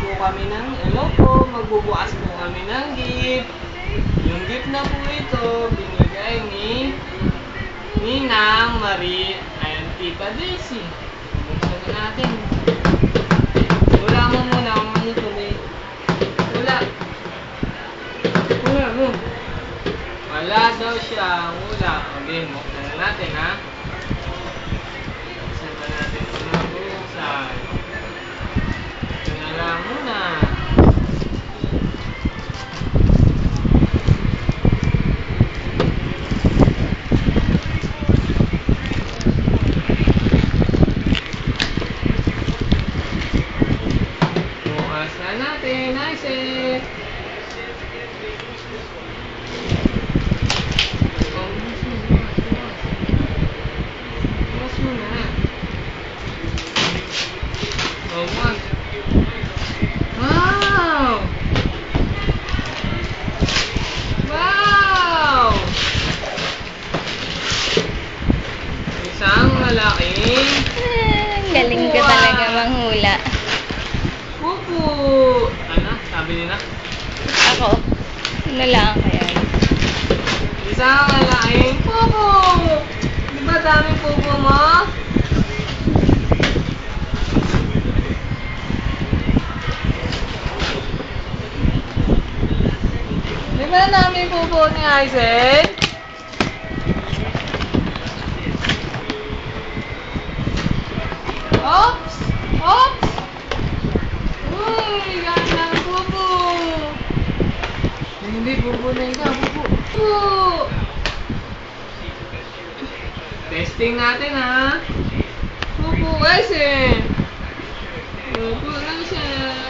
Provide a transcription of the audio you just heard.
po kami ng, hello po, magbubukas po kami ng gift. Yung gift na po ito, binigay ni Ninang Marie and Tita Daisy. Buksan na natin. Wala mo muna kung ano tuloy. Wala. Wala mo. Wala daw siya. Wala. Okay, buksan na natin ha. Buksan na natin ito na buksan. Ito na lang muna. Buksan natin. Nice eh. Bukas mo na. Bukas. Wow! Wow! Isang malaking Galing ka talaga manghula. pupu. Ano? Sabi nila? Ako, ano lang kaya? Isang malaking pupu. Di ba daming pupu mo? Di ba daming pupu ni Isaac? Oops! Oops! Uy! Ganda ng pupu! Hindi, pupu na ikaw. Pupu! Pupu! Testing natin ha! Pupu kasi! Pupu lang siya!